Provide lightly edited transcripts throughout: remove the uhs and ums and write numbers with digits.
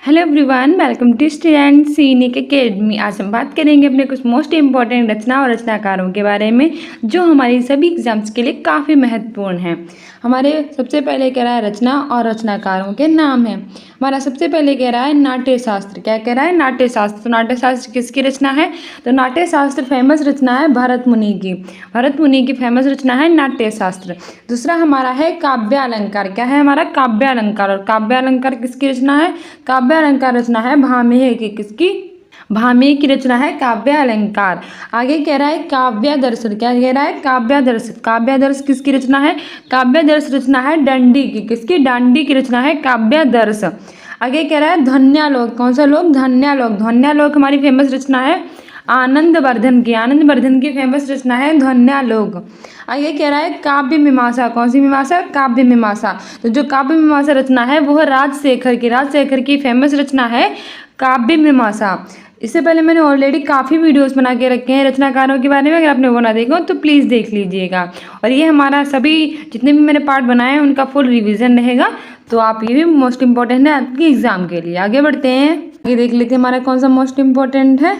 Hello everyone, welcome to student scenic academy. आज हम बात करेंगे अपने कुछ मोस्ट इंपॉर्टेंट रचना और रचनाकारों के बारे में जो हमारी सभी एग्जाम्स के लिए काफ़ी महत्वपूर्ण हैं। हमारे सबसे पहले कह रहा है रचना और रचनाकारों के नाम है। हमारा सबसे पहले कह रहा है नाट्य शास्त्र। क्या कह रहा है? नाट्य शास्त्र। तो नाट्य शास्त्र किसकी रचना है? तो नाट्य शास्त्र फेमस रचना है भरत मुनि की। भरत मुनि की फेमस रचना है नाट्य शास्त्र। दूसरा हमारा है काव्यालंकार। क्या है हमारा? काव्यालंकार। और काव्यालंकार किसकी रचना है? काव्यालंकार रचना है भामह की। किसकी? भामह की रचना है काव्यालंकार। आगे कह रहा है काव्यादर्श। क्या कह रहा है? काव्यादर्श। काव्यादर्श किसकी रचना है? काव्यादर्श रचना है डांडी की। किसकी? डांडी की रचना है काव्यादर्श। आगे कह रहा है ध्वन्यालोक। कौन सा लोक? ध्वन्यालोक। ध्वन्यालोक हमारी फेमस रचना है आनंदवर्धन की। आनंदवर्धन की फेमस रचना है ध्वन्यालोक। आगे कह रहा है काव्य मीमांसा। कौन सी मीमांसा? काव्य मीमांसा। तो जो काव्य मीमांसा रचना है वो है राजशेखर की। राजशेखर की फेमस रचना है काव्य मीमांसा। इससे पहले मैंने ऑलरेडी काफ़ी वीडियोस बना के रखे हैं रचनाकारों के बारे में, अगर आपने वो ना देखो तो प्लीज़ देख लीजिएगा। और ये हमारा सभी जितने भी मैंने पार्ट बनाए हैं उनका फुल रिवीजन रहेगा, तो आप ये भी मोस्ट इंपॉर्टेंट है आपके एग्जाम के लिए। आगे बढ़ते हैं, ये देख लेते हैं हमारा कौन सा मोस्ट इंपॉर्टेंट है।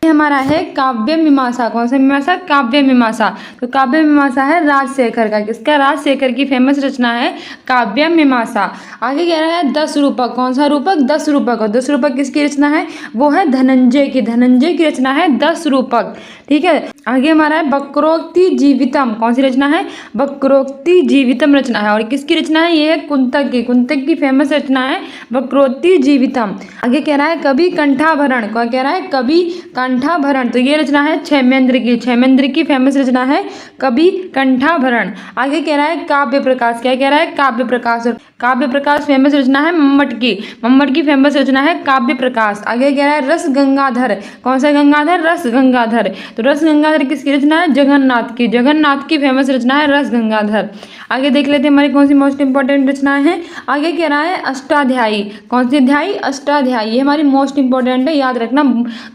हमारा है काव्य मीमांसा। कौन सा मीमांसा? काव्य मीमांसा। तो काव्य मीमांसा है राजशेखर का। किसका? राजशेखर की फेमस रचना है काव्य मीमांसा। आगे कह रहा है 10 रूपक। कौन सा रूपक? 10 रूपक। और 10 रूपक किसकी रचना है? वो है धनंजय की। धनंजय की रचना है 10 रूपक। ठीक है। आगे हमारा है वक्रोक्ति जीवितम। कौन सी रचना है? वक्रोक्ति जीवितम रचना है। और किसकी रचना है? ये है कुंतक की। कुंतक की फेमस रचना है वक्रोक्ति जीवितम। आगे कह रहा है कवि कंठाभरण। क्या कह रहा है? कवि कंठाभरण। तो ये रचना है क्षेमेंद्र की। क्षेमेंद्र की फेमस रचना है कवि कंठाभरण। आगे कह रहा है काव्य प्रकाश। क्या कह रहा है? काव्य प्रकाश। काव्य प्रकाश फेमस रचना है मम्मट की। मम्मट की फेमस रचना है काव्य प्रकाश। आगे कह रहा है रस गंगाधर। कौन सा गंगाधर? रस गंगाधर। तो रस गंगाधर किसकी रचना है? जगन्नाथ की। जगन्नाथ की फेमस रचना है रस गंगाधर। आगे देख लेते हैं हमारी कौन सी मोस्ट इंपॉर्टेंट रचना है। आगे कह रहा है अष्टाध्यायी। कौन सी अध्यायी? अष्टाध्यायी। ये हमारी मोस्ट इंपॉर्टेंट है, याद रखना,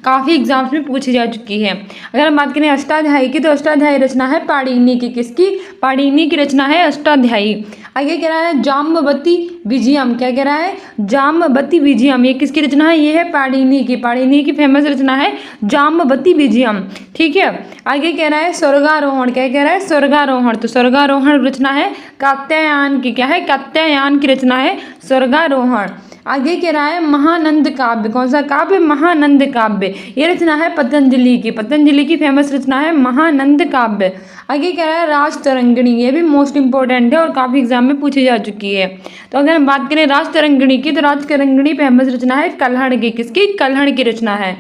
काफ़ी एग्जाम्स में पूछी जा चुकी है। अगर हम बात करें अष्टाध्यायी की, तो अष्टाध्यायी रचना है पाणिनि की। किसकी? पाणिनि की रचना है अष्टाध्यायी। आगे कह रहा है जाम्बवती विजयम। क्या कह रहा है? जाम्बवती विजयम। ये किसकी रचना है? ये है पाणिनि की। पाणिनि की फेमस रचना है जाम्बवती विजयम। ठीक है। आगे कह रहा है स्वर्गारोहण। क्या कह रहा है? स्वर्गारोहण। तो स्वर्गारोहण रचना है कात्यायन की। क्या है? कात्यायन की रचना है स्वर्गारोहण। आगे कह रहा है महानंद काव्य। कौन सा काव्य? महानंद काव्य। ये रचना है पतंजलि की। पतंजलि की फेमस रचना है महानंद काव्य। आगे कह रहा है राजतरंगिणी। ये भी मोस्ट इंपॉर्टेंट है और काफ़ी एग्जाम में पूछी जा चुकी है। तो अगर हम बात करें राजतरंगिणी की, तो राजतरंगिणी फेमस रचना है कल्हड़ की। किसकी? कल्हड़ की रचना है।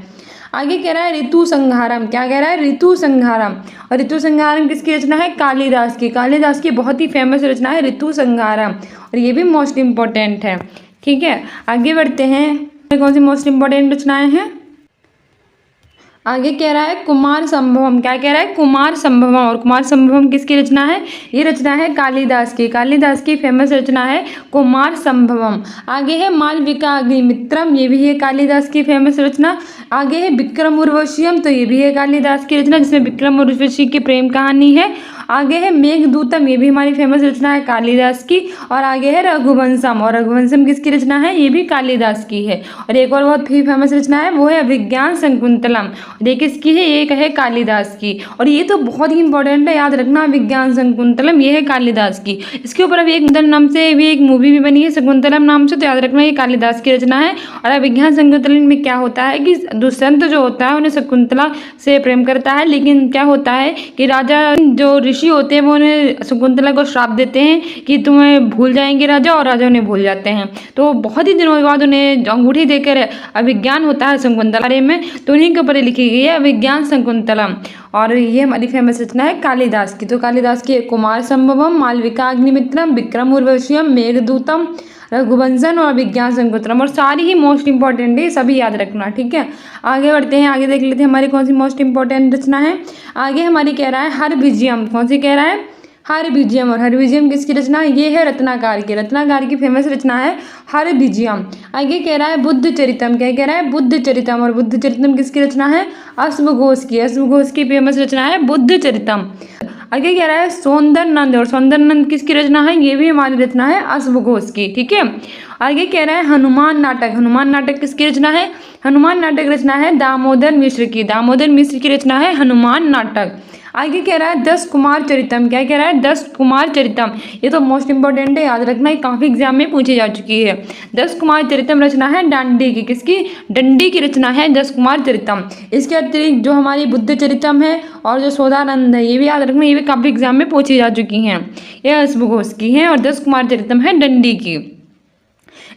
आगे कह रहा है ऋतु संहारम। क्या कह रहा है? ऋतु संहारम। और ऋतु संहारम किसकी रचना है? कालिदास की। कालिदास की बहुत ही फेमस रचना है ऋतु संहारम, और ये भी मोस्ट इंपॉर्टेंट है। ठीक है। आगे बढ़ते हैं, कौन सी मोस्ट इंपॉर्टेंट रचनाएं हैं। आगे कह रहा है कुमार संभवम। क्या कह रहा है? कुमार संभवम। और कुमार संभवम किसकी रचना है? ये रचना है कालिदास की। कालिदास की फेमस रचना है कुमार संभवम। आगे है मालविका अग्निमित्रम। ये भी है कालिदास की फेमस रचना। आगे है विक्रम उर्वशीयम। तो ये भी है कालिदास की रचना, जिसमें विक्रम उर्वशी की प्रेम कहानी है। आगे है मेघदूतम। ये भी हमारी फेमस रचना है कालिदास की। और आगे है रघुवंशम। और रघुवंशम किसकी रचना है? ये भी कालिदास की है। और एक और बहुत ही फेमस रचना है, वो है अभिज्ञान शकुंतलम। ये किसकी है? ये है कालिदास की। और ये तो बहुत ही इंपॉर्टेंट है, याद रखना, अभिज्ञान शकुंतलम ये है कालिदास की। इसके ऊपर अभी एक नाम से भी एक मूवी भी बनी है शकुंतलम नाम से, तो याद रखना ये कालिदास की रचना है। और अभिज्ञान शकुंतलम में क्या होता है कि दुष्यंत जो होता है उन्हें शकुंतला से प्रेम करता है, लेकिन क्या होता है कि राजा जो ऋषि होते हैं वो उन्हें शकुंतला को श्राप देते हैं कि तुम्हें भूल जाएंगे राजा, और राजा उन्हें भूल जाते हैं। तो बहुत ही दिनों के बाद उन्हें अंगूठी देकर अभिज्ञान होता है शकुंतला बारे में, तो उन्हीं के ऊपर लिखी गई है अभिज्ञान शकुंतलम। और ये हमारी फेमस रचना है कालिदास की। तो कालिदास की कुमार संभवम, मालविका अग्निमित्रम, विक्रम उर्वशीयम, मेघदूतम, रघुवंशन और अभिज्ञान शकुंतलम। और सारी ही मोस्ट इंपॉर्टेंट है, सभी याद रखना। ठीक है। आगे बढ़ते हैं, आगे देख लेते हैं हमारी कौन सी मोस्ट इंपॉर्टेंट रचना है। आगे हमारी कह रहा है हरविजयम। कौन सी कह रहा है? हरविजयम। और हरविजयम किसकी रचना है? ये है रत्नाकर की। रत्नाकर की फेमस रचना है हरविजयम। आगे कह रहा है बुद्ध चरितम। क्या कह रहा है? बुद्ध चरितम। और बुद्ध चरितम किसकी रचना है? अश्वघोष की। अश्वघोष की फेमस रचना है बुद्ध चरितम। आगे कह रहा है सौंदर्य नंद। और सौंदर्य नंद किसकी रचना है? ये भी हमारी रचना है अश्वघोष की। ठीक है। आगे कह रहा है हनुमान नाटक। हनुमान नाटक किसकी रचना है? हनुमान नाटक रचना है दामोदर मिश्र की। दामोदर मिश्र की रचना है हनुमान नाटक। आगे कह रहा है 10 कुमार चरितम। क्या कह रहा है? 10 कुमार चरितम। ये तो मोस्ट इंपॉर्टेंट है, याद रखना, ये काफ़ी एग्जाम में पूछी जा चुकी है। 10 कुमार चरितम रचना है डांडी की। किसकी? डंडी की रचना है 10 कुमार चरितम। इसके अतिरिक्त जो हमारी बुद्ध चरितम है और जो सौदानंद है, ये भी याद रखना, ये भी काफ़ी एग्जाम में पूछी जा चुकी हैं। ये असभघोष की हैं और 10 कुमार चरितम है डंडी की।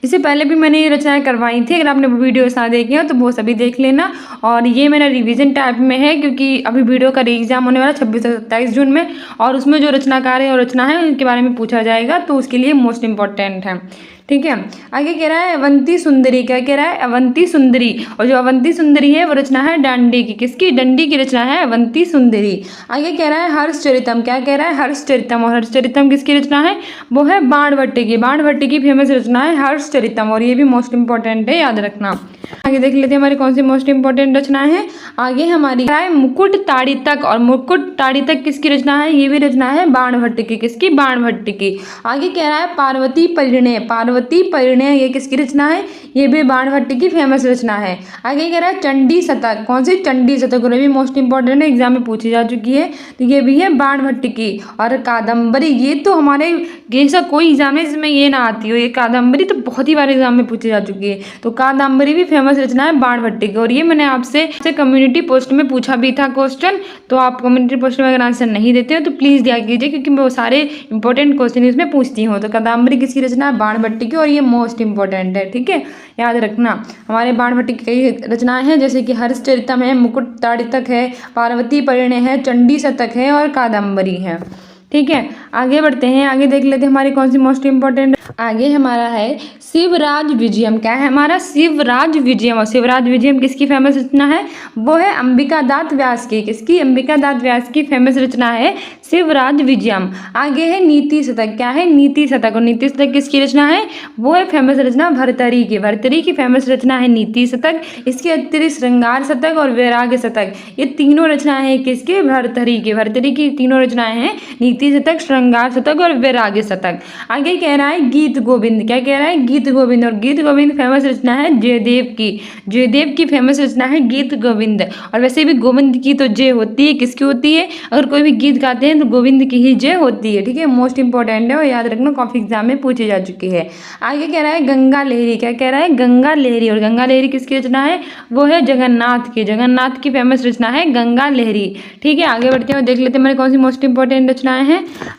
इससे पहले भी मैंने ये रचनाएं करवाई थी, अगर आपने वो वीडियो साथ देखी हो तो वो सभी देख लेना। और ये मेरा रिवीजन टाइप में है, क्योंकि अभी वीडियो का री एग्जाम होने वाला 26 से 27 जून में, और उसमें जो रचनाकार है और रचना है उनके बारे में पूछा जाएगा, तो उसके लिए मोस्ट इंपॉर्टेंट है। ठीक है, आगे कह रहा है अवंती सुंदरी। क्या कह रहा है? अवंती सुंदरी। और जो अवंती सुंदरी है वो रचना है डांडी की। किसकी? डंडी की रचना है अवंती सुंदरी। आगे कह रहा है हर्षचरितम। क्या कह रहा है? हर्षचरितम। और हर्षचरितम किसकी रचना है? वो है बाणभट्ट की। बाणभट्ट की फेमस रचना है हर्षचरितम, और ये भी मोस्ट इंपॉर्टेंट है, याद रखना। आगे देख लेते हैं हमारी कौन सी मोस्ट इंपॉर्टेंट रचनाएं हैं। आगे हमारी है मुकुट ताड़ितक। और मुकुट ताड़ितक किसकी रचना है? ये भी रचना है बाणभट्ट की। किसकी? बाणभट्ट की। आगे कह रहा है पार्वती परिणय। पार्वती परिणय ये किसकी रचना है? ये भी बाणभट्ट की फेमस रचना है। आगे कह रहा है चंडी शतक। कौन सी? चंडी शतक। और ये भी मोस्ट इंपॉर्टेंट है, एग्जाम में पूछी जा चुकी है, तो ये भी है बाणभट्ट की। और कादम्बरी, ये तो हमारे ऐसा कोई एग्जाम है जिसमें ये ना आती हो, ये कादम्बरी तो बहुत ही बार एग्जाम में पूछी जा चुकी है। तो कादम्बरी भी फेमस रचना है बाणभट्ट की। और ये मैंने आपसे कम्युनिटी पोस्ट में पूछा भी था क्वेश्चन, तो आप कम्युनिटी पोस्ट में अगर आंसर नहीं देते हो तो प्लीज़ दिया कीजिए, क्योंकि मैं वो सारे इंपॉर्टेंट क्वेश्चन इसमें पूछती हूँ। तो कादम्बरी किसकी रचना है? बाणभट्ट की, और ये मोस्ट इंपॉर्टेंट है। ठीक है, याद रखना। हमारे बाणभट्ट की कई रचनाएं हैं, जैसे कि हर्षचरितम है, मुकुट ताड़ितक है, पार्वती परिणय है, चंडी शतक है और कादम्बरी है। ठीक है, आगे बढ़ते हैं। आगे देख लेते हैं हमारी कौन सी मोस्ट इंपॉर्टेंट। आगे हमारा है शिवराज विजयम। क्या है हमारा? शिवराज विजयम। और शिवराज विजयम किसकी फेमस रचना है? वो है अंबिका दास व्यास की। किसकी? अंबिका दास व्यास की फेमस रचना है शिवराज विजयम। आगे है नीति शतक। क्या है? नीति शतक। और नीति शतक किसकी रचना है? वो है फेमस रचना भर्तृहरि की। भर्तृहरि की फेमस रचना है नीति शतक। इसके अतिरिक्त श्रृंगार शतक और वैराग्य शतक, ये तीनों रचनाएं हैं किसके? भर्तृहरि की। भर्तृहरि की तीनों रचनाएं हैं नीति शतक, श्रृंगार शतक और वैराग्य शतक। आगे कह रहा है गीत गोविंद। क्या कह रहा है? गीत गोविंद। और गीत गोविंद फेमस रचना है जयदेव की। जयदेव की फेमस रचना है गीत गोविंद। और वैसे भी गोविंद की तो जय होती है, किसकी होती है? अगर कोई भी गीत गाते हैं तो गोविंद की ही जय होती है। ठीक है, मोस्ट इंपॉर्टेंट है और याद रखना, काफी एग्जाम में पूछी जा चुकी है। आगे कह रहा है गंगा लहरी। क्या कह रहा है? गंगा लहरी। और गंगा लहरी किसकी रचना है? वो है जगन्नाथ की। जगन्नाथ की फेमस रचना है गंगा लहरी। ठीक है, आगे बढ़ते हैं और देख लेते हैं हमारी कौन सी मोस्ट इंपॉर्टेंट रचनाएं हैं।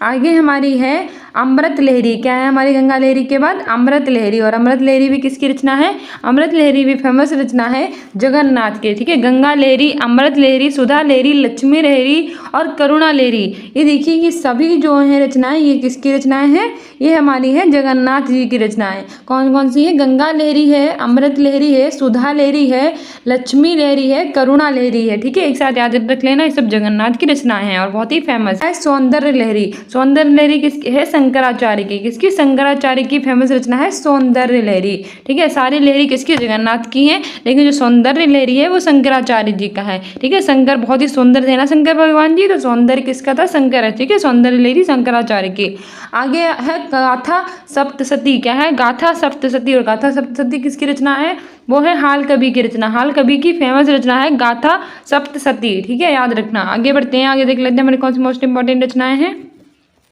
आगे हमारी है अमृत लहरी। क्या है हमारी गंगा लहरी के बाद? अमृत लहरी। और अमृत लहरी भी किसकी रचना है? अमृत लहरी भी फेमस रचना है जगन्नाथ के। ठीक है, गंगा लहरी, अमृत लहरी, सुधा लहरी, लक्ष्मी लहरी और करुणा लहरी, ये देखिए ये सभी जो है रचनाएं, ये किसकी रचनाएं हैं? ये हमारी है जगन्नाथ जी की रचनाएं। कौन कौन सी है? गंगा लहरी है, अमृत लहरी है, सुधा लहरी है, लक्ष्मी लहरी है, करुणा लहरी है। ठीक है, एक साथ याद रख लेना, ये सब जगन्नाथ की रचनाएं हैं और बहुत ही फेमस है। सौंदर्य लहरी। सौंदर्य लहरी किसकी है? शंकराचार्य की। किसकी? शंकराचार्य की फेमस रचना है सौंदर्य लहरी। ठीक है, सारी लहरी किसकी? जगन्नाथ की है, लेकिन जो सौंदर्य लहरी है वो शंकराचार्य जी का है। ठीक है, शंकर बहुत ही सुंदर थे ना शंकर भगवान जी, तो सौंदर्य किसका था? शंकर है। ठीक है, सौंदर्य लहरी शंकराचार्य की। आगे है गाथा सप्तशती। क्या है? गाथा सप्तशती। और गाथा सप्तशती किसकी रचना है? वो है हाल कवि की रचना। हाल कवि की फेमस रचना है गाथा सप्तशती। ठीक है, याद रखना। आगे बढ़ते हैं, आगे देख लेते हैं हमारी कौन सी मोस्ट इंपॉर्टेंट रचनाएं हैं।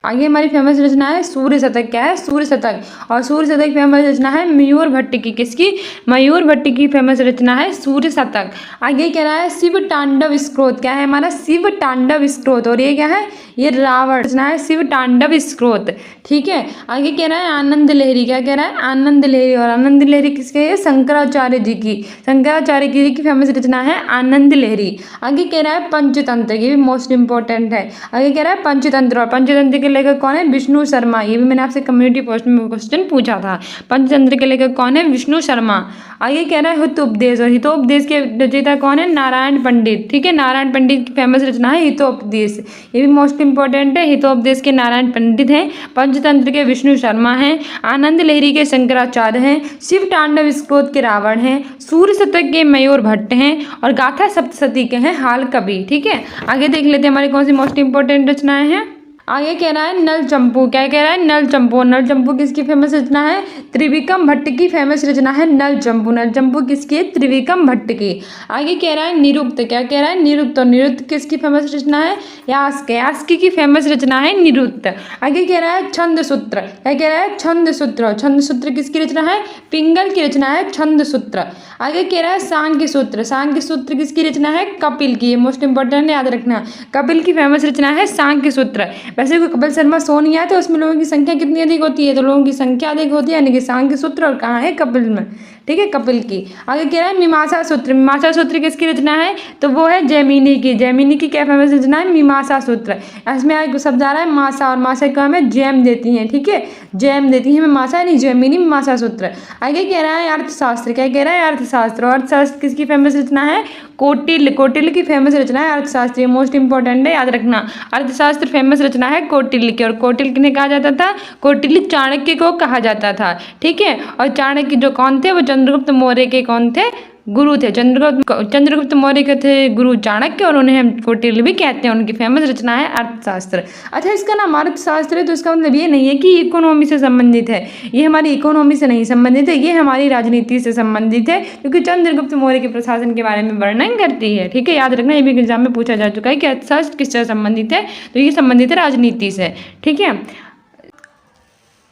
आगे हमारी फेमस रचना है सूर्य शतक। क्या है? सूर्य शतक। और सूर्य शतक फेमस रचना है मयूर भट्ट की। किसकी? मयूर भट्ट की फेमस रचना है सूर्य शतक। आगे कह रहा है शिव तांडव स्क्रोत। क्या है हमारा? शिव तांडव स्क्रोत। और ये क्या है? ये रावण रचना है शिव तांडव स्क्रोत। ठीक है, आगे कह रहा है आनंद लहरी। क्या कह रहा है? आनंद लहरी। और आनंद लहरी किसके है? शंकराचार्य जी की। शंकराचार्य जी की फेमस रचना है आनंद लहरी। आगे कह रहा है पंचतंत्र। ये भी मोस्ट इंपॉर्टेंट है। आगे कह रहा है पंचतंत्र। और पंचतंत्र के लेखक कौन है? विष्णु शर्मा। ये भी मैंने आपसे कम्युनिटी पोस्ट में क्वेश्चन पूछा था। पंचतंत्र के लेखक कौन है? विष्णु शर्मा। आगे कह रहा है हितोपदेश। और हितोपदेश के रचयिता कौन है? नारायण पंडित। ठीक है, नारायण पंडित की फेमस रचना है हितोपदेश। ये भी मोस्ट इंपॉर्टेंट है। हितोपदेश के नारायण पंडित हैं, पंचतंत्र के विष्णु शर्मा हैं, आनंद लहरी के शंकराचार्य हैं, शिव तांडव स्क्रोत के रावण हैं, सूर्य शतक के मयूर भट्ट हैं और गाथा सप्तशती के हैं हाल कवि। ठीक है, आगे देख लेते हैं हमारी कौन सी मोस्ट इंपॉर्टेंट रचनाएं हैं। आगे कह रहा है नल चंपू, क्या कह रहा है, नल चंपू। नल चंपू किसकी फेमस रचना है, त्रिविक्रम भट्ट की फेमस रचना है नल चंपू। नल चंपू किसकी है, त्रिविक्रम भट्ट की। आगे कह रहा है निरुक्त, क्या कह रहा है, निरुक्त। और निरुक्त किसकी फेमस रचना है, यास्क। यास्क की फेमस रचना है निरुक्त। आगे कह रहा है छंद सूत्र, क्या कह रहा है, छंद सूत्र। छंद सूत्र किसकी रचना है, पिंगल की रचना है छंद सूत्र। आगे कह रहा है सांख्य सूत्र। सांख्य सूत्र किसकी रचना है, कपिल की। मोस्ट इंपॉर्टेंट याद रखना, कपिल की फेमस रचना है सांख्य सूत्र। वैसे कोई कपिल शर्मा शो नहीं आया तो उसमें लोगों की संख्या कितनी अधिक होती है, तो लोगों की संख्या अधिक होती है, यानी कि सांख्य सूत्र। और कहाँ है, कपिल में, ठीक है, कपिल की। आगे कह रहा है मीमांसा सूत्र। मीमांसा सूत्र किसकी रचना है, तो वो है जैमिनी की। जैमिनी की क्या फेमस रचना है, मीमांसा सूत्र। इसमें एक शब्द आ रहा है मासा, और मासा को हमें जैम देती हैं, ठीक है, जैम देती है मीमांसा, यानी जैमिनी मीमांसा सूत्र। आगे कह रहा है अर्थशास्त्र, क्या कह रहा है, अर्थशास्त्र। और अर्थशास्त्र किसकी फेमस रचना है, कौटिल्य। कौटिल्य की फेमस रचना है अर्थशास्त्र, मोस्ट इंपॉर्टेंट है, याद रखना। अर्थशास्त्र फेमस रचना है कौटिल्य की। और कौटिल्य किन्हें कहा जाता था, कौटिल्य चाणक्य को कहा जाता था, ठीक है। और चाणक्य जो कौन थे, वो चंद्रगुप्त मौर्य के कौन थे, गुरु थे। चंद्रगुप्त मौर्य के थे गुरु चाणक्य, और उन्हें हम कौटिल्य भी कहते हैं। उनकी फेमस रचना है अर्थशास्त्र। अच्छा, इसका नाम अर्थशास्त्र है तो इसका मतलब ये नहीं है कि इकोनॉमी से संबंधित है, ये हमारी इकोनॉमी से नहीं संबंधित है, ये हमारी राजनीति से संबंधित है, क्योंकि चंद्रगुप्त मौर्य के प्रशासन के बारे में वर्णन करती है, ठीक है, याद रखना। ये भी एग्जाम में पूछा जा चुका है कि अर्थशास्त्र किससे संबंधित है, तो ये संबंधित है राजनीति से, ठीक है।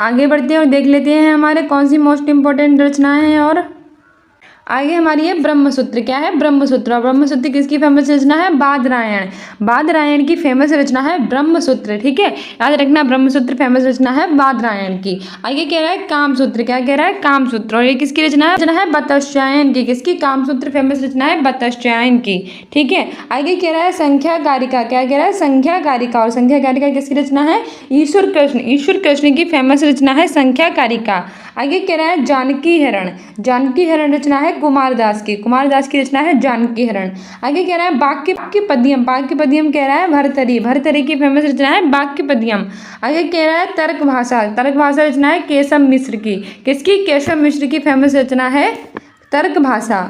आगे बढ़ते हैं और देख लेते हैं हमारे कौन सी मोस्ट इंपॉर्टेंट रचनाएं हैं। और आगे हमारी है ब्रह्मसूत्र, क्या है, ब्रह्मसूत्र। और ब्रह्मसूत्र किसकी फेमस रचना है, बादरायण। बादरायण की फेमस रचना है ब्रह्मसूत्र, ठीक है, याद रखना। ब्रह्मसूत्र फेमस रचना है बादरायण की। आगे कह रहा है कामसूत्र, क्या कह रहा है, कामसूत्र। और ये किसकी रचना है, बतस्यायन की। किसकी, कामसूत्र फेमस रचना है बतस्यायन की, ठीक है। आगे कह रहा है संख्या कारिका, क्या कह रहा है, संख्या कारिका। और संख्या कारिका किसकी रचना है, ईश्वर कृष्ण। ईश्वर कृष्ण की फेमस रचना है संख्या कारिका। आगे कह रहा है जानकी हरण। जानकी हरण रचना है कुमारदास की। कुमारदास की रचना है जानकी हरण। आगे कह रहा है वाक्य पद्यम। वाक्य पद्यम कह रहा है भर्तरी। भर्तरी की फेमस रचना है वाक्य पद्यम। आगे कह रहा है तर्क भाषा। तर्क भाषा रचना है केशव मिश्र की। किसकी, केशव मिश्र की फेमस रचना है तर्क भाषा।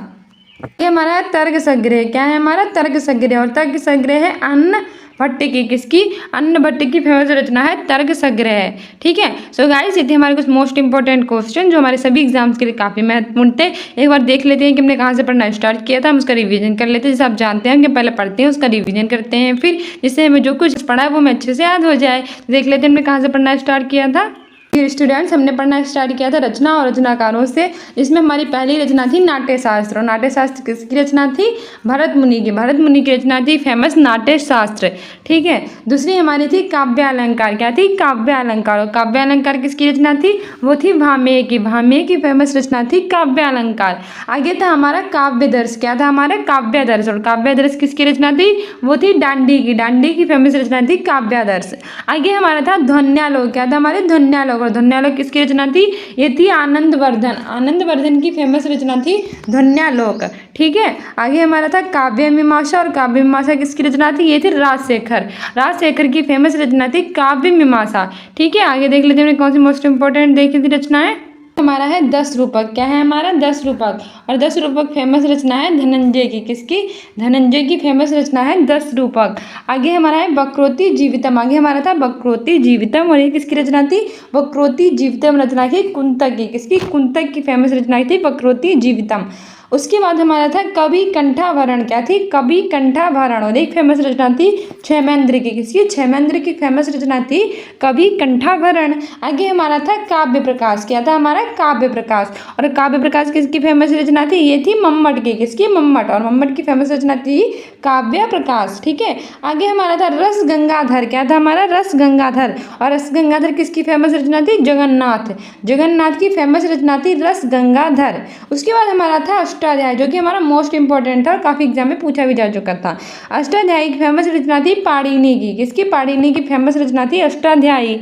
ये हमारा है तर्क संग्रह, क्या है हमारा, तर्क संग्रह। और तर्क संग्रह है अन्न भट्ट की। किसकी, अन्न भट्ट की फेमस रचना है तर्क संग्रह, ठीक है। सो गाइस, ये थे हमारे कुछ मोस्ट इंपॉर्टेंट क्वेश्चन जो हमारे सभी एग्जाम्स के लिए काफ़ी महत्वपूर्ण थे। एक बार देख लेते हैं कि हमने कहाँ से पढ़ना स्टार्ट किया था, हम उसका रिवीजन कर लेते हैं। जैसे आप जानते हैं कि पहले पढ़ते हैं, उसका रिवीजन करते हैं, फिर जिससे हमें जो कुछ पढ़ा है वो हमें अच्छे से याद हो जाए। देख लेते हैं हमने कहाँ से पढ़ना स्टार्ट किया था। स्टूडेंट्स, हमने पढ़ना स्टार्ट किया था रचना और रचनाकारों से। इसमें हमारी पहली रचना थी नाट्य शास्त्र। और नाट्य शास्त्र किसकी रचना थी, भरत मुनि की। भरत मुनि की रचना थी फेमस नाट्य शास्त्र, ठीक है। दूसरी हमारी थी काव्य अलंकार, क्या थी, काव्य अलंकार। और काव्य अलंकार किसकी रचना थी, वो थी भामेय की। भामेय की फेमस रचना थी काव्य अलंकार। आगे था हमारा काव्य दर्श, क्या था हमारा, काव्य दर्श। और काव्य दर्श किसकी रचना थी, वो थी डांडी की। डांडी की फेमस रचना थी काव्य दर्श। आगे हमारा था ध्वन्यालोक, क्या था हमारे, ध्वन्यालोक। और ध्वन्यालोक किसकी रचना थी, ये थी आनंदवर्धन। आनंदवर्धन की फेमस रचना थी ध्वन्यालोक, ठीक है। आगे हमारा था काव्य मीमांसा। और काव्य मीमांसा किसकी रचना थी, ये थी राजशेखर। राजशेखर की फेमस रचना थी काव्य मीमांसा, ठीक है। आगे देख लेते हैं कौन सी मोस्ट इंपॉर्टेंट देखी थी रचनाएं। हमारा है 10 रूपक, क्या है हमारा, 10 रूपक। और 10 रूपक फेमस रचना है धनंजय की। किसकी, धनंजय की फेमस रचना है 10 रूपक। आगे हमारा है वक्रोति जीवितम। आगे हमारा था वक्रोति जीवितम। और ये किसकी रचना थी, वक्रोति जीवितम रचना थी कुंतक की। किसकी, कुंतक की फेमस रचना थी वक्रोति जीवितम। उसके बाद हमारा था कवि कंठाभरण, क्या थी, कवि कंठाभरण। और एक फेमस रचना थी क्षेमेंद्र की। किसकी, क्षेमेंद्र की फेमस रचना थी कवि कंठाभरण। आगे हमारा था काव्य प्रकाश, क्या था हमारा, काव्य प्रकाश। और काव्य प्रकाश किसकी फेमस रचना थी, ये थी मम्मट की। किसकी, मम्मट। और मम्मट की फेमस रचना थी काव्य प्रकाश, ठीक है। आगे हमारा था रस गंगाधर, क्या था हमारा, रस गंगाधर। और रस गंगाधर किसकी फेमस रचना थी, जगन्नाथ। जगन्नाथ की फेमस रचना थी रस गंगाधर। उसके बाद हमारा था अष्टाध्यायी, जो कि हमारा मोस्ट इंपॉर्टेंट था और काफी एग्जाम में पूछा भी जा चुका था। अष्टाध्यायी की फेमस रचना थी पाणिनि की। किसकी, पाणिनि की फेमस रचना थी अष्टाध्यायी।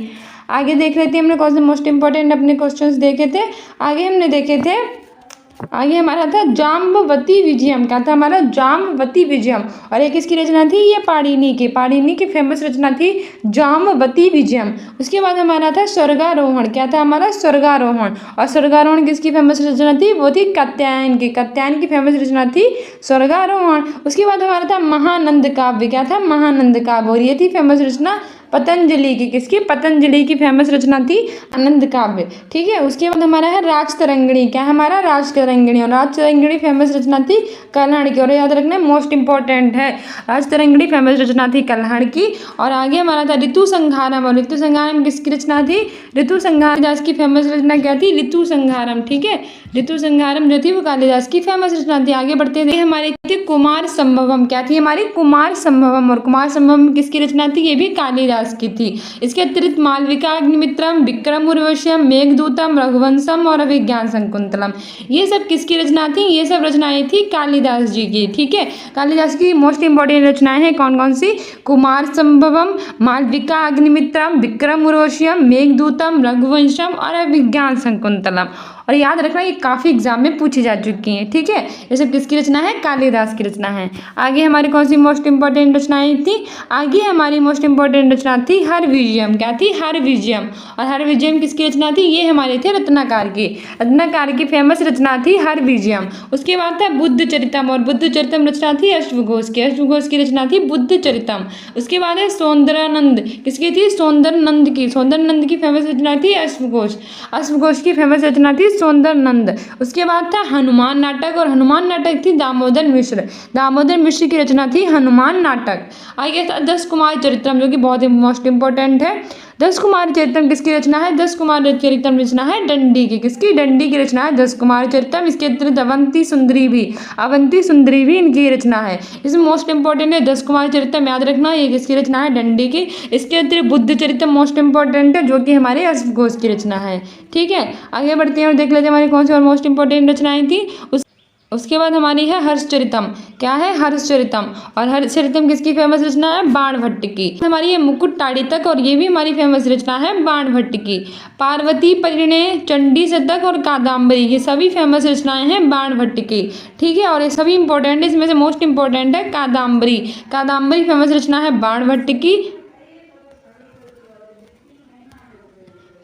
आगे देख लेते हैं हमने कौन से मोस्ट इंपॉर्टेंट अपने क्वेश्चंस देखे थे। आगे हमने देखे थे, आगे हमारा था जाम्बवती विजयम, क्या था हमारा, जाम्बवती विजयम। और एक किसकी रचना थी, ये पाणिनि की। पाणिनि की फेमस रचना थी जाम्बवती विजयम। उसके बाद हमारा था स्वर्गारोहण, क्या था हमारा, स्वर्गारोहण। और स्वर्गारोहण किसकी फेमस रचना थी, वो थी कात्यायन की। कात्यायन की फेमस रचना थी स्वर्गारोहण। उसके बाद हमारा था महानंद काव्य, क्या था, महानंद काव्य। और ये थी फेमस रचना पतंजलि की, किसकी? पतंजलि की फेमस रचना थी आनंद काव्य। ठीक है, उसके बाद हमारा है राजतरंगिणी। क्या है हमारा? राजतरंगिणी। और राजतरंगिणी फेमस रचना थी कल्हड़ की, और याद रखना मोस्ट इंपॉर्टेंट है, राजतरंगिणी फेमस रचना थी कल्हड़ की। और आगे हमारा था ऋतु संहारम। और ऋतु संहारम किसकी रचना थी? ऋतु संहार कालिदास की फेमस रचना क्या थी? ऋतु संहारम। ठीक है, ऋतु संहारम जो थी वो कालिदास की फेमस रचना थी। आगे बढ़ते थे, हमारी थी कुमार संभवम। क्या थी हमारी? कुमार संभवम। और कुमार संभवम किसकी रचना थी? ये भी कालिदास की थी। इसके अतिरिक्त मालविका अग्निमित्रम, विक्रम उर्वश्यम, मेघदूतम, रघुवंशम और अभिज्ञान शकुंतलम, ये सब किसकी रचना थी? ये सब रचनाएं थी कालिदास जी की। ठीक है, कालिदास की मोस्ट इंपॉर्टेंट रचनाएं हैं कौन कौन सी? कुमार संभवम, मालविका अग्निमित्रम, विक्रम उर्वश्यम, मेघदूतम, रघुवंशम और अभिज्ञान शकुंतलम। और याद रखना ये काफ़ी एग्जाम में पूछी जा चुकी हैं। ठीक है, ये सब किसकी रचना है? कालिदास की रचना है। आगे हमारी कौन सी मोस्ट इंपॉर्टेंट रचनाएं थी? आगे हमारी मोस्ट इंपॉर्टेंट रचना थी हरविजयम। क्या थी? हरविजयम। और हरविजयम किसकी रचना थी? ये हमारे थे रत्नाकर की, रत्नाकर की फेमस रचना थी हरविजयम। उसके बाद था बुद्ध चरितम। और बुद्ध चरितम रचना थी अश्वघोष की, अश्वघोष की रचना थी बुद्ध चरितम। उसके बाद है सौंदरानंद। किसकी थी? सौंदरनंद की, सौंदरनंद की फेमस रचना थी अश्वघोष, अश्वघोष की फेमस रचना थी सौंदरनंद। उसके बाद था हनुमान नाटक। और हनुमान नाटक थी दामोदर मिश्र, दामोदर मिश्र की रचना थी हनुमान नाटक। आगे था 10 कुमार चरित्रम, जो कि बहुत ही मोस्ट इंपॉर्टेंट है। 10 कुमार चरित्रम किसकी रचना है? 10 कुमार चरित्रम रचना है दंडी की, किसकी? दंडी की रचना है 10 कुमार चरित्रम। इसके अतिरिक्त अवंती सुंदरी भी, अवंती सुंदरी भी इनकी रचना है। इसमें मोस्ट इंपॉर्टेंट है 10 कुमार चरित्रम, याद रखना ये किसकी रचना है? दंडी की। इसके अतिरिक्त बुद्ध चरित्रम मोस्ट इंपॉर्टेंट है, जो कि हमारे अश्वघोष की रचना है। ठीक है, आगे बढ़ते हैं और देख लेते हैं हमारी कौन सी और मोस्ट इंपॉर्टेंट रचनाएं थी। उसके बाद हमारी है हर्षचरितम। क्या है? हर्षचरितम। और हर्षचरितम किसकी फेमस रचना है? बाणभट्ट की। हमारी है मुकुट ताड़ितक, और ये भी हमारी फेमस रचना है बाणभट्ट की। पार्वती परिणय, चंडी शतक और कादम्बरी, ये सभी फेमस रचनाएं हैं बाणभट्ट की। ठीक है, और ये सभी इंपॉर्टेंट है, इसमें से मोस्ट इंपॉर्टेंट है कादम्बरी। कादम्बरी फेमस रचना है बाणभट्ट की।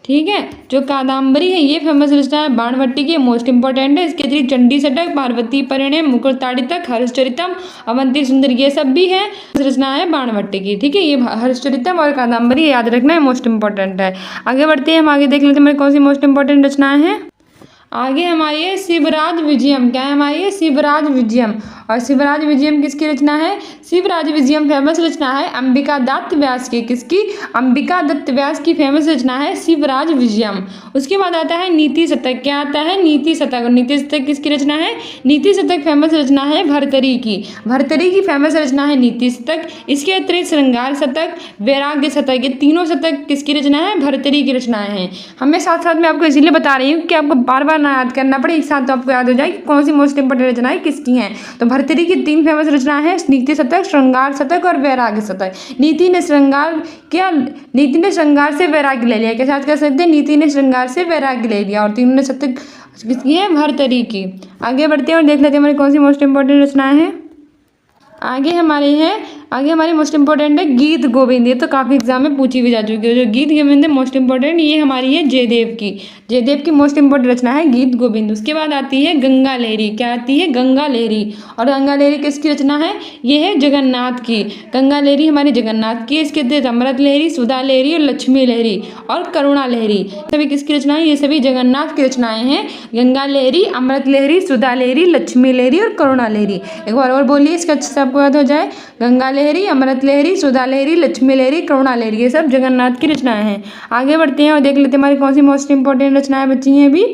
ठीक है, जो कादम्बरी है ये फेमस रचना है बाणभट्ट की, मोस्ट इंपॉर्टेंट है। इसके अतिरिक्त चंडी शतक, पार्वती परिणय, मुकुट ताड़ितक, हर्षचरितम, अवंती सुंदर, ये सब भी है रचना है बाणभट्ट की। ठीक है, ये हर्षचरितम और कादम्बरी याद रखना है, मोस्ट इंपॉर्टेंट है। आगे बढ़ते हैं, हम आगे देख लेते हैं हमारी कौन सी मोस्ट इंपॉर्टेंट रचनाएं हैं। आगे हमारी है शिवराज विजयम। क्या है हमारी? है शिवराज विजयम। और शिवराज विजयम किसकी रचना है? शिवराज विजयम फेमस रचना है अंबिका दत्त व्यास की, किसकी? अंबिका दत्त व्यास की फेमस रचना है शिवराज विजयम। उसके बाद आता है नीति शतक। क्या आता है? नीति शतक। और नीति शतक किसकी रचना है? नीति शतक फेमस रचना है भर्तरी की, भर्तरी की फेमस रचना है नीति शतक। इसके अतिरिक्त श्रृंगार शतक, वैराग्य शतक, ये तीनों शतक किसकी रचना है? भर्तरी की रचनाएं हैं। हमें साथ साथ में आपको इसीलिए बता रही हूँ कि आपको बार बार ना याद करना पड़े, एक साथ तो आपको याद हो जाए कि कौन सी मोस्ट इंपॉर्टेंट रचनाएं किसकी हैं। तो भर्तरी की 3 फेमस रचना है, नीति शतक, श्रृंगार शतक और वैराग्य शतक। नीति ने श्रृंगार किया, नीति ने श्रृंगार से वैराग्य ले लिया, क्या साथ कह सकते हैं? नीति ने श्रृंगार से वैराग्य ले लिया। और तीनों ने शतक किसकी है? भर्तरी की। आगे बढ़ते हैं और देख लेते हैं हमारी कौन सी मोस्ट इंपॉर्टेंट रचनाएं हैं। आगे हमारी मोस्ट इंपॉर्टेंट है गीत गोविंद। ये तो काफ़ी एग्जाम में पूछी भी जा चुकी है। जो गीत गोविंद है मोस्ट इंपॉर्टेंट, ये हमारी है जयदेव की, जयदेव की मोस्ट इंपॉर्टेंट रचना है गीत गोविंद। उसके बाद आती है गंगा लहरी। क्या आती है? गंगा लहरी। और गंगा लहरी किसकी रचना है? ये है जगन्नाथ की। गंगा लहरी हमारी जगन्नाथ की। इसके अतिरिक्त अमृत लहरी, सुधा लहरी और लक्ष्मी लहरी और करुणा लहरी, सभी किसकी रचना है? ये सभी जगन्नाथ की रचनाएं हैं। गंगा लहरी, अमृत लहरी, सुधा लहरी, लक्ष्मी लहरी और करुणा लहरी। एक बार और बोलिए, इसका अच्छे से आपको याद हो जाए। गंगा लहरी, अमृत लहरी, सुधा लहरी, लक्ष्मी लहरी, करुणा लहरी, ये सब जगन्नाथ की रचनाएं हैं। आगे बढ़ते हैं और देख लेते हैं हमारी कौन सी मोस्ट इंपॉर्टेंट रचनाएं बची हैं अभी।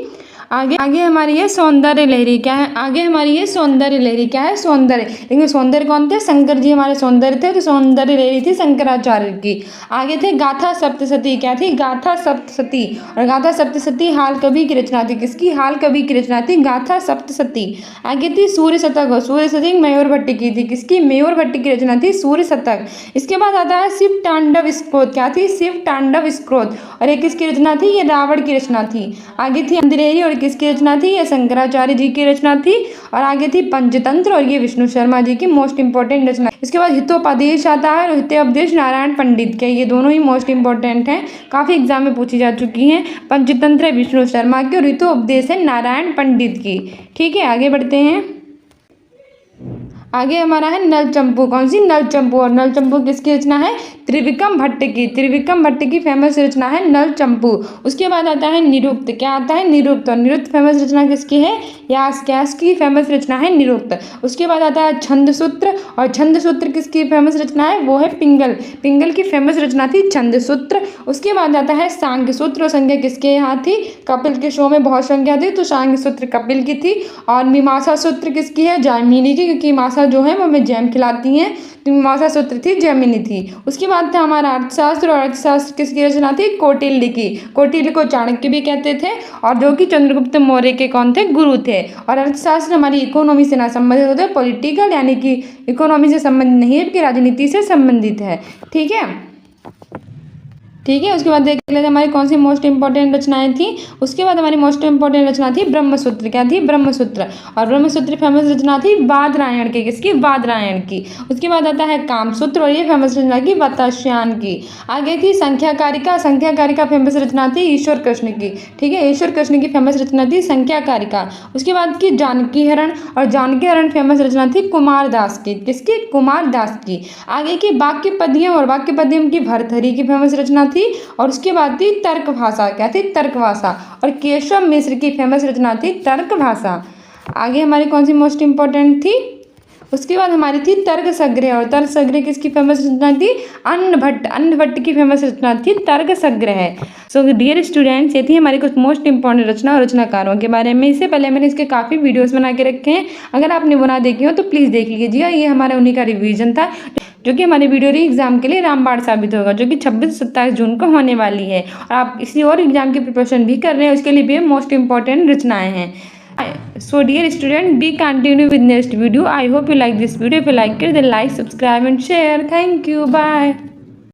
आगे हमारी है सौंदर्य लहरी। क्या है? आगे हमारी है सौंदर्य लहरी। क्या है? सौंदर्य। लेकिन सौंदर्य कौन थे? शंकर जी हमारे सौंदर्य थे, तो सौंदर्य लहरी थी शंकराचार्य की। आगे थे गाथा सप्तशती। क्या थी? गाथा सप्तशती। और गाथा सप्तशती हाल कवि की रचना थी, किसकी? हाल कवि की रचना थी गाथा सप्तशती। आगे थी सूर्य शतक। सूर्य शतक मयूर भट्ट की थी, किसकी? मयूर भट्ट की रचना थी सूर्य शतक। इसके बाद आता है शिव तांडव स्क्रोध। क्या थी? शिव तांडव स्क्रोध। और ये किसकी रचना थी? ये रावण की रचना थी। आगे थी अंधेरी, और किसकी रचना थी? ये शंकराचार्य जी की रचना थी। और आगे थी पंचतंत्र, और ये विष्णु शर्मा जी की मोस्ट इंपॉर्टेंट रचना। इसके बाद हितोपदेश आता है, और हितोपदेश नारायण पंडित के। ये दोनों ही मोस्ट इंपॉर्टेंट हैं, काफ़ी एग्जाम में पूछी जा चुकी हैं। पंचतंत्र है विष्णु शर्मा की, और हितोपदेश है नारायण पंडित की। ठीक है, आगे बढ़ते हैं। आगे हमारा है नल चंपू। कौन सी? नल चंपू। और नल चंपू किसकी रचना है? त्रिविक्रम भट्ट की। त्रिविक्रम भट्ट की फेमस रचना है नल चंपू। उसके बाद आता है निरुक्त। क्या आता है? निरुक्त। और निरुक्त फेमस रचना किसकी है? यास। व्यास की फेमस रचना है निरुक्त। उसके बाद आता है छंद सूत्र। और छंद सूत्र किसकी फेमस रचना है? वो है पिंगल। पिंगल की फेमस रचना थी छंद सूत्र। उसके बाद आता है सांख्य सूत्र। और संख्या किसके यहाँ थी? कपिल के शो में बहुत संख्या थी तो सांख्य सूत्र कपिल की थी। और मीमांसा सूत्र किसकी है? जैमिनी की, क्योंकि मीमांसा जो है वो हमें जैम खिलाती हैं तो मीमांसा सूत्र थी, जैमिनी थी। उसके बाद था हमारा अर्थशास्त्र। और अर्थशास्त्र किसकी रचना थी? कौटिल्य की। कौटिल्य को चाणक्य भी कहते थे और जो कि चंद्रगुप्त मौर्य के कौन थे? गुरु थे। और अर्थशास्त्र हमारी इकोनॉमी से ना संबंधित होते, पॉलिटिकल यानी कि इकोनॉमी से संबंधित नहीं है बल्कि राजनीति से संबंधित है। ठीक है, ठीक है। उसके बाद देख लेते हैं हमारी कौन सी मोस्ट इंपॉर्टेंट रचनाएं थी। उसके बाद हमारी मोस्ट इंपॉर्टेंट रचना थी ब्रह्मसूत्र। क्या थी? ब्रह्मसूत्र। और ब्रह्मसूत्र फेमस रचना थी बादरायण की। किसकी? बादरायण की। उसके बाद आता है कामसूत्र। और ये फेमस रचना की वत्सायन की। आगे थी संख्या कारिका। संख्या कारिका फेमस रचना थी ईश्वर कृष्ण की। ठीक है, ईश्वर कृष्ण की फेमस रचना थी संख्या कारिका। उसके बाद की जानकी हरण। और जानकी हरण फेमस रचना थी कुमार दास की। किसकी? कुमार दास की। आगे की वाक्य पद्यम। और वाक्य पद्यम की भर्तृहरि की फेमस रचना थी। और उसके बाद थी तर्क भाषा। क्या थी? तर्क भाषा। और केशव मिश्र की फेमस रचना थी तर्क भाषा। आगे हमारी कौन सी मोस्ट इंपॉर्टेंट थी? उसके बाद हमारी थी तर्क संग्रह। और तर्क संग्रह किसकी फेमस रचना थी? अन्न भट्ट। अन्न भट्ट की फेमस रचना थी तर्क संग्रह। सो डियर स्टूडेंट्स, ये थी हमारी कुछ मोस्ट इंपॉर्टेंट रचना और रचनाकारों के बारे में। इससे पहले मैंने इसके काफ़ी वीडियोस बना के रखे हैं, अगर आपने वो ना देखी हो तो प्लीज़ देख लीजिए। ये हमारा उन्हीं का रिवीजन था जो कि हमारे वीडियो री एग्जाम के लिए रामबाण साबित होगा, जो कि 26-27 जून को होने वाली है। और आप किसी और एग्जाम की प्रिपरेशन भी कर रहे हैं, उसके लिए भी मोस्ट इंपॉर्टेंट रचनाएं हैं। So dear student, be continue with next video. I hope you like this video. If you like it, then like, subscribe and share. Thank you. Bye.